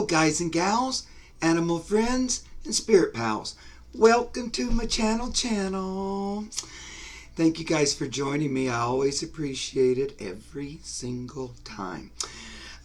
Hello guys and gals, animal friends and spirit pals. Welcome to my channel. Thank you guys for joining me. I always appreciate it every single time.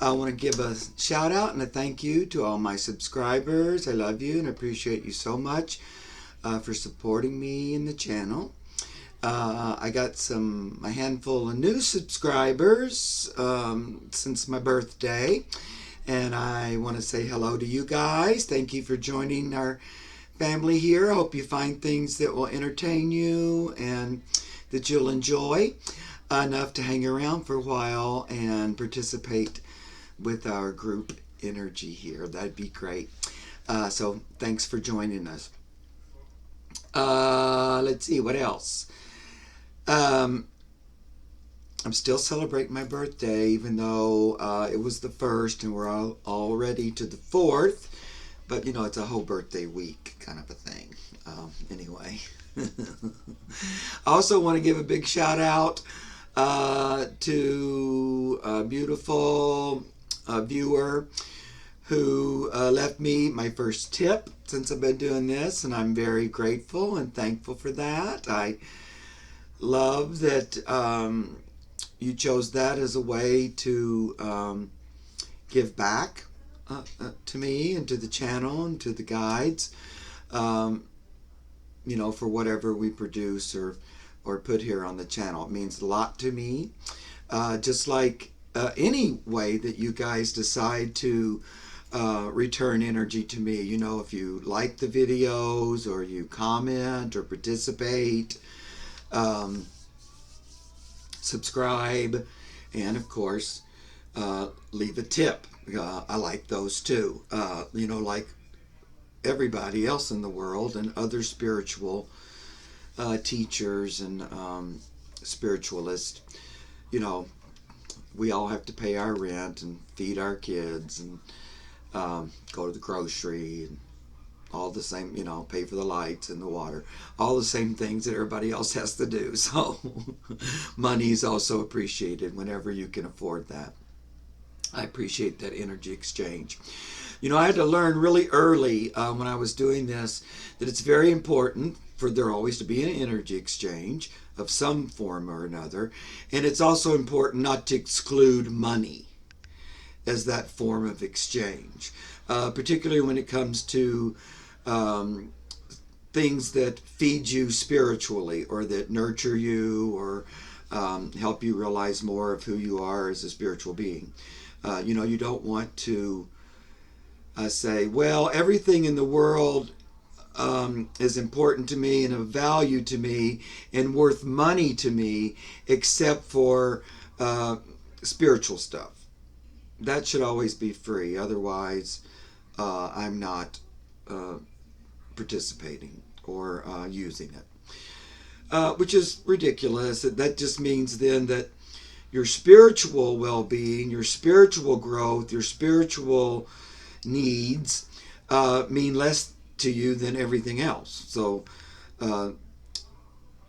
I want to give a shout out and a thank you to all my subscribers. I love you and appreciate you so much for supporting me in the channel. I got a handful of new subscribers since my birthday, and I want to say hello to you guys. Thank you for joining our family here. I hope you find things that will entertain you and that you'll enjoy enough to hang around for a while and participate with our group energy here. That'd be great. So thanks for joining us. Let's see, what else? I'm still celebrating my birthday, even though it was the 1st and we're already to the 4th. But, you know, it's a whole birthday week kind of a thing. Anyway. I also want to give a big shout out to a beautiful viewer who left me my first tip since I've been doing this. And I'm very grateful and thankful for that. I love that you chose that as a way to give back to me and to the channel and to the guides, you know, for whatever we produce or put here on the channel. It means a lot to me, just like any way that you guys decide to return energy to me. You know, if you like the videos or you comment or participate, subscribe, and of course leave a tip. I like those too. You know, like everybody else in the world and other spiritual teachers and spiritualists, you know, we all have to pay our rent and feed our kids and go to the grocery and all the same, you know, pay for the lights and the water, all the same things that everybody else has to do. So money is also appreciated whenever you can afford that. I appreciate that energy exchange. You know, I had to learn really early when I was doing this that it's very important for there always to be an energy exchange of some form or another. And it's also important not to exclude money as that form of exchange, particularly when it comes to things that feed you spiritually or that nurture you or help you realize more of who you are as a spiritual being. You know, you don't want to say, well, everything in the world is important to me and of value to me and worth money to me except for spiritual stuff. That should always be free. Otherwise, I'm not participating or using it, which is ridiculous. That just means then that your spiritual well-being, your spiritual growth, your spiritual needs mean less to you than everything else. So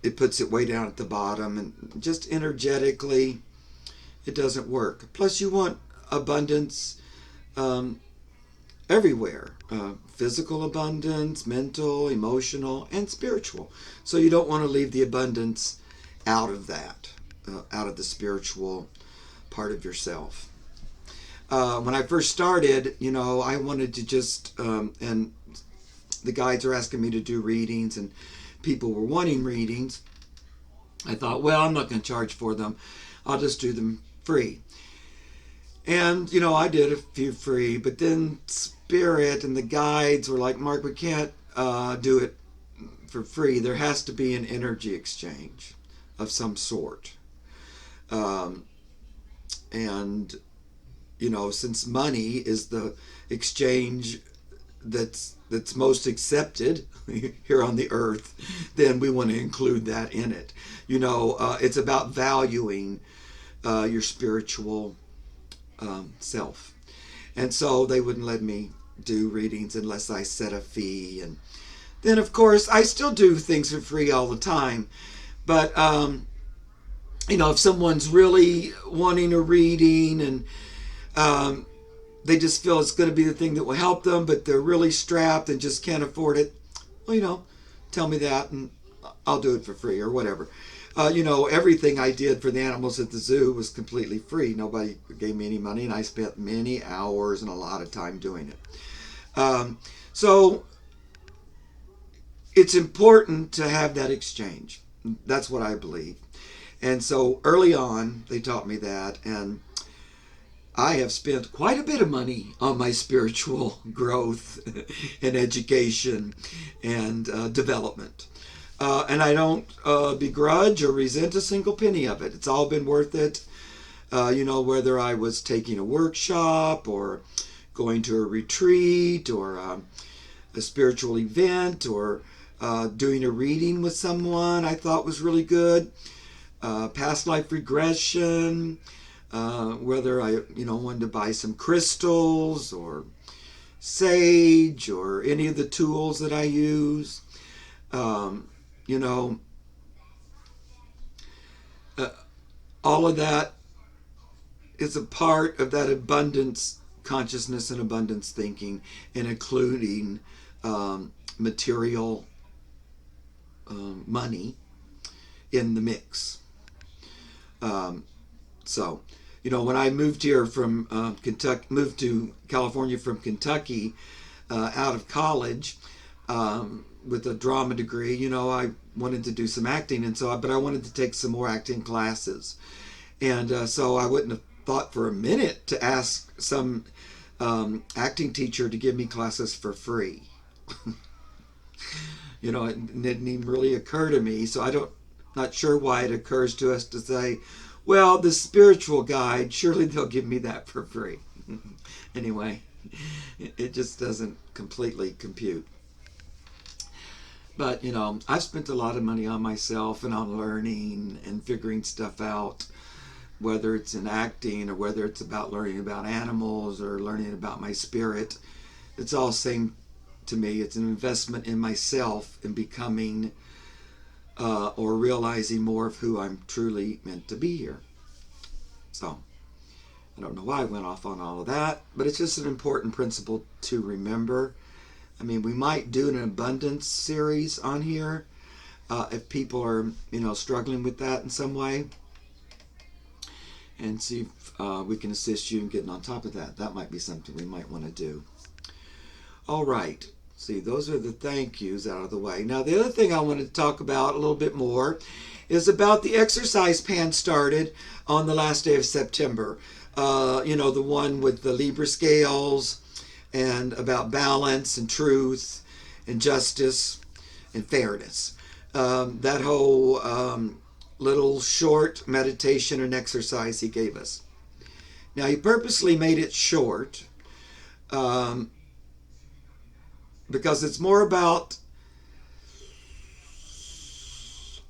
it puts it way down at the bottom, and just energetically it doesn't work. Plus you want abundance everywhere, physical abundance, mental, emotional, and spiritual. So you don't want to leave the abundance out of that, out of the spiritual part of yourself. When I first started, you know, I wanted to just, and the guides are asking me to do readings and people were wanting readings. I thought, well, I'm not going to charge for them. I'll just do them free. And, you know, I did a few free, but then Spirit and the guides were like, Mark, we can't do it for free. There has to be an energy exchange of some sort. And, you know, since money is the exchange that's most accepted here on the earth, then we want to include that in it. You know, it's about valuing your spiritual self. And so they wouldn't let me do readings unless I set a fee. And then, of course, I still do things for free all the time. But, you know, if someone's really wanting a reading and they just feel it's going to be the thing that will help them, but they're really strapped and just can't afford it. Well, tell me that and I'll do it for free or whatever. Everything I did for the animals at the zoo was completely free. Nobody gave me any money, and I spent many hours and a lot of time doing it. So it's important to have that exchange. That's what I believe. And so early on, they taught me that, and I have spent quite a bit of money on my spiritual growth and education and development. And I don't begrudge or resent a single penny of it. It's all been worth it. Whether I was taking a workshop or going to a retreat or a spiritual event or doing a reading with someone I thought was really good, past life regression, whether I wanted to buy some crystals or sage or any of the tools that I use. You know, all of that is a part of that abundance consciousness and abundance thinking, and including material money in the mix. So, when I moved here from Kentucky, moved to California from Kentucky out of college with a drama degree, I wanted to do some acting, but I wanted to take some more acting classes, and so I wouldn't have thought for a minute to ask some acting teacher to give me classes for free. It didn't even really occur to me. So not sure why it occurs to us to say, well, the spiritual guide, surely they'll give me that for free. Anyway, it just doesn't completely compute. But, I've spent a lot of money on myself and on learning and figuring stuff out, whether it's in acting or whether it's about learning about animals or learning about my spirit. It's all the same to me. It's an investment in myself in becoming or realizing more of who I'm truly meant to be here. So, I don't know why I went off on all of that, but it's just an important principle to remember. I mean, we might do an abundance series on here if people are, struggling with that in some way, and see if we can assist you in getting on top of that. That might be something we might want to do. All right. See, those are the thank yous out of the way. Now, the other thing I wanted to talk about a little bit more is about the exercise pan started on the last day of September. The one with the Libra scales and about balance and truth and justice and fairness. That whole little short meditation and exercise he gave us. Now, he purposely made it short because it's more about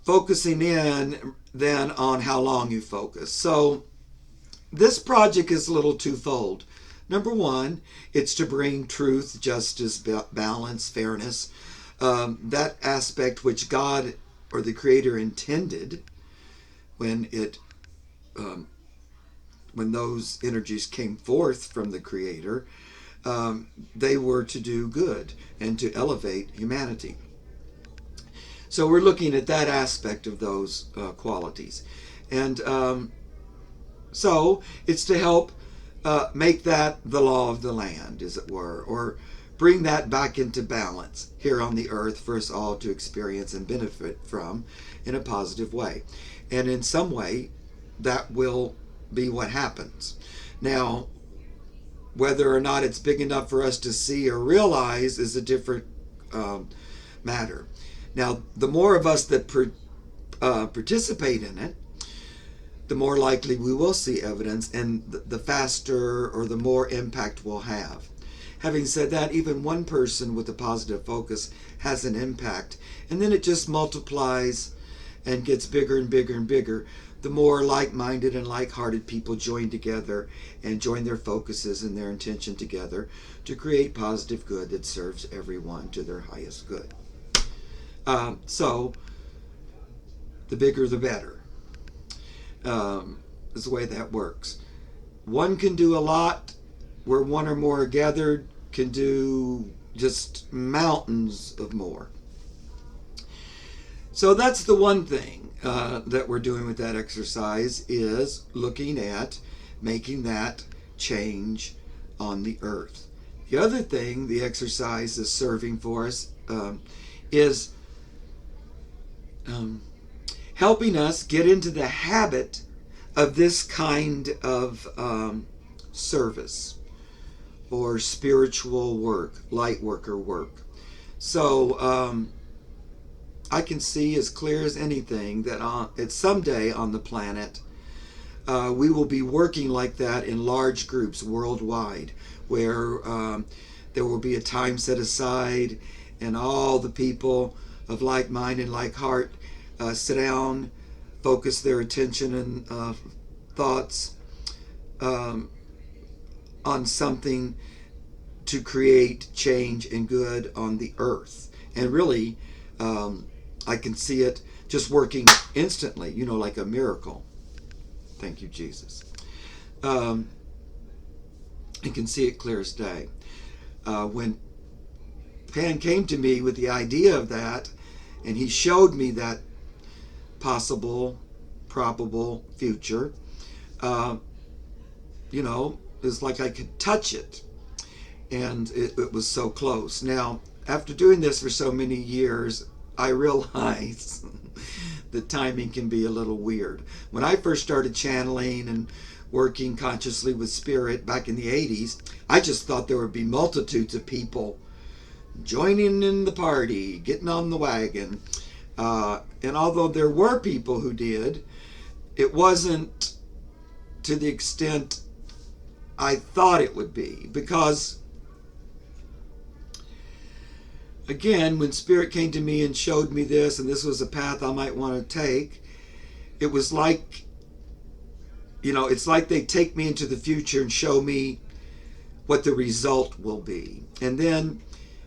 focusing in than on how long you focus. So this project is a little twofold. Number one, it's to bring truth, justice, balance, fairness, that aspect which God or the Creator intended when those energies came forth from the Creator. They were to do good and to elevate humanity. So we're looking at that aspect of those qualities. And so it's to help make that the law of the land, as it were, or bring that back into balance here on the earth for us all to experience and benefit from in a positive way. And in some way, that will be what happens. Now, whether or not it's big enough for us to see or realize is a different matter. Now, the more of us that participate in it, the more likely we will see evidence, and the faster or the more impact we'll have. Having said that, even one person with a positive focus has an impact, and then it just multiplies and gets bigger and bigger and bigger. The more like-minded and like-hearted people join together and join their focuses and their intention together to create positive good that serves everyone to their highest good. So, the bigger the better. Is the way that works. One can do a lot where one or more are gathered can do just mountains of more. So that's the one thing that we're doing with that exercise, is looking at making that change on the earth. The other thing the exercise is serving for us is helping us get into the habit of this kind of service or spiritual work, light worker work. So I can see as clear as anything that at someday on the planet we will be working like that in large groups worldwide, where there will be a time set aside and all the people of like mind and like heart sit down, focus their attention and thoughts on something to create change and good on the earth. And really, I can see it just working instantly, like a miracle. Thank you, Jesus. I can see it clear as day. When Pan came to me with the idea of that, and he showed me that possible, probable future, it's like I could touch it. And it was so close. Now, after doing this for so many years, I realize the timing can be a little weird. When I first started channeling and working consciously with spirit back in the 80s, I just thought there would be multitudes of people joining in the party, getting on the wagon. And although there were people who did, it wasn't to the extent I thought it would be. Because, again, when Spirit came to me and showed me this, and this was a path I might want to take, it was like, it's like they take me into the future and show me what the result will be. And then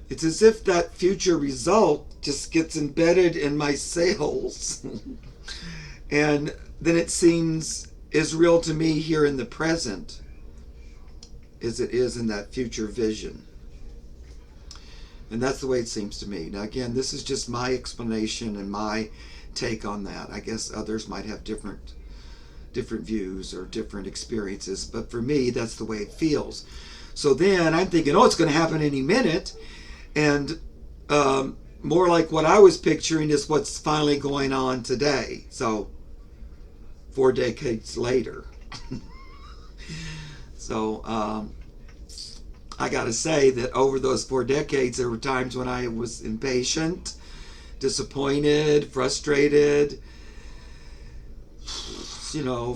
it's as if that future result just gets embedded in my cells. And then it seems as real to me here in the present as it is in that future vision. And that's the way it seems to me. Now, again, this is just my explanation and my take on that. I guess others might have different views or different experiences, but for me, that's the way it feels. So then I'm thinking, it's going to happen any minute. And more like what I was picturing is what's finally going on today. So 4 decades later. So I got to say that over those 4 decades, there were times when I was impatient, disappointed, frustrated,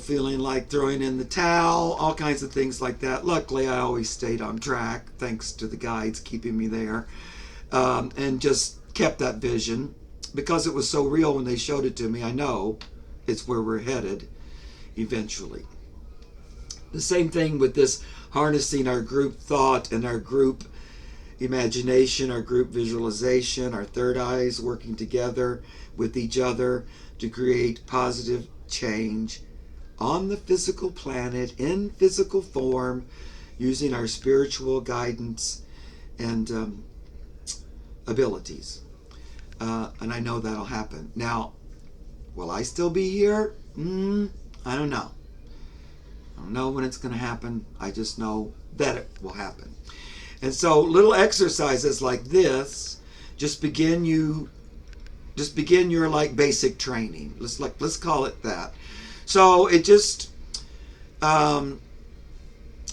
feeling like throwing in the towel, all kinds of things like that. Luckily, I always stayed on track, thanks to the guides keeping me there, and just kept that vision because it was so real when they showed it to me. I know it's where we're headed eventually. The same thing with this harnessing our group thought and our group imagination, our group visualization, our third eyes working together with each other to create positive change on the physical planet in physical form, using our spiritual guidance and abilities. And I know that'll happen. Now, will I still be here? I don't know. I don't know when it's going to happen. I just know that it will happen. And so little exercises like this just begin your like basic training. Let's call it that. So it just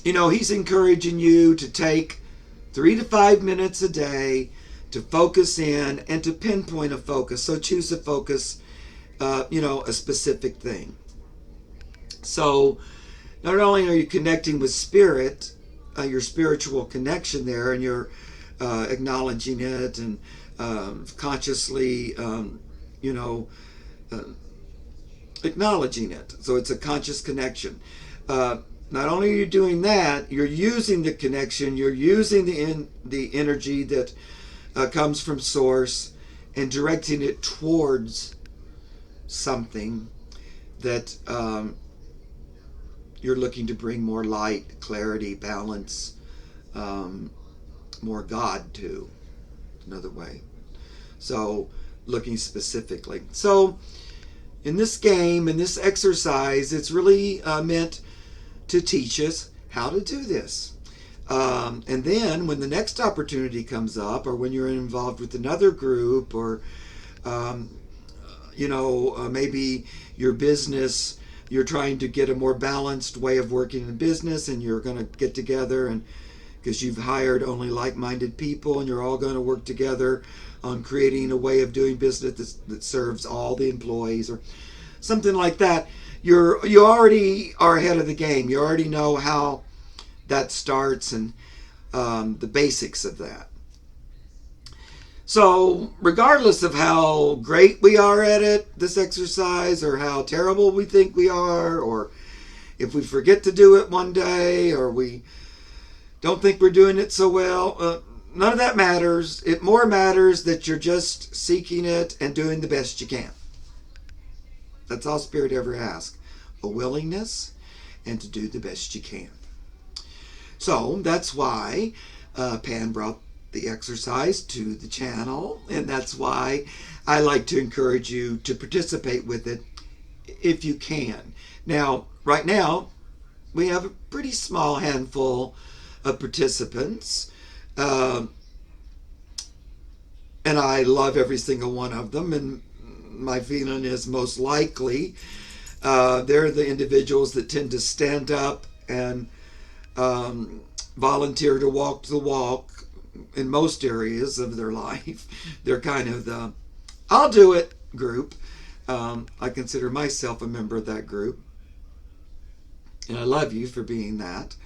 he's encouraging you to take 3 to 5 minutes a day to focus in and to pinpoint a focus. So choose a focus, a specific thing. So not only are you connecting with spirit, your spiritual connection there, and you're acknowledging it and consciously, acknowledging it. So it's a conscious connection. Not only are you doing that, you're using the connection, you're using the energy that comes from source and directing it towards something that you're looking to bring more light, clarity, balance, more God to. Another way. So, looking specifically. So, in this game, in this exercise, it's really meant to teach us how to do this. And then when the next opportunity comes up, or when you're involved with another group, or um, maybe your business, you're trying to get a more balanced way of working in business, and you're going to get together, and because you've hired only like-minded people, and you're all going to work together on creating a way of doing business that serves all the employees, or something like that. You already are ahead of the game. You already know how that starts, and the basics of that. So, regardless of how great we are at it, this exercise, or how terrible we think we are, or if we forget to do it one day, or we don't think we're doing it so well, none of that matters. It more matters that you're just seeking it and doing the best you can. That's all Spirit ever asks. A willingness and to do the best you can. So that's why Pan brought the exercise to the channel, and that's why I like to encourage you to participate with it if you can. Now, right now, we have a pretty small handful of participants, and I love every single one of them, and my feeling is most likely they're the individuals that tend to stand up and volunteer to walk the walk in most areas of their life. They're kind of the I'll do it group. I consider myself a member of that group, and I love you for being that,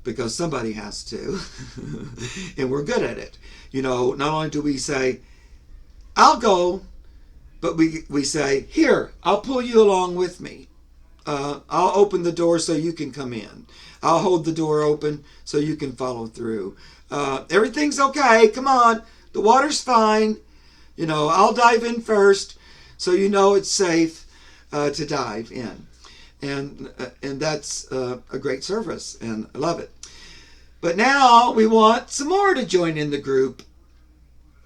because somebody has to, and we're good at it. Not only do we say, I'll go, but we say, here, I'll pull you along with me. I'll open the door so you can come in. I'll hold the door open so you can follow through. Everything's okay. Come on. The water's fine. I'll dive in first so it's safe to dive in. And that's a great service, and I love it. But now we want some more to join in the group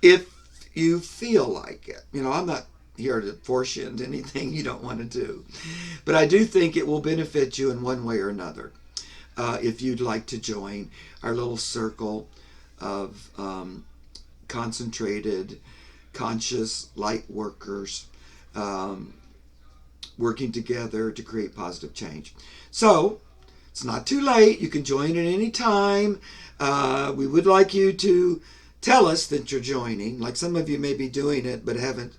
if you feel like it. I'm not here to force you into anything you don't want to do. But I do think it will benefit you in one way or another if you'd like to join our little circle of concentrated, conscious light workers working together to create positive change. So, it's not too late. You can join at any time. We would like you to tell us that you're joining. Like some of you may be doing it but haven't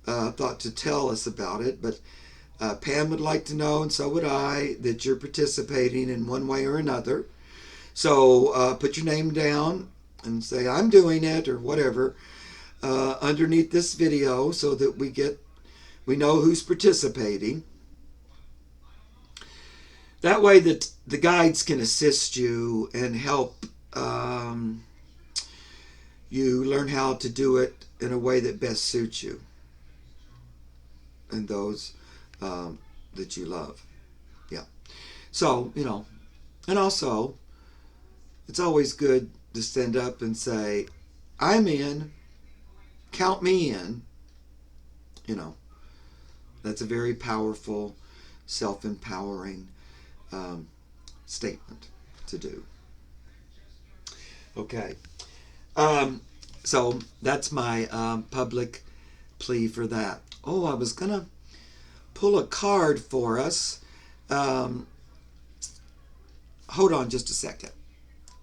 thought to tell us about it. But Pam would like to know, and so would I, that you're participating in one way or another. So put your name down and say, I'm doing it, or whatever, underneath this video so that we know who's participating. That way that the guides can assist you and help you learn how to do it in a way that best suits you and those that you love. Yeah. So, and also, it's always good to stand up and say, I'm in, count me in. That's a very powerful, self-empowering statement to do. Okay. So that's my public plea for that. Oh, I was going to pull a card for us. Hold on just a second.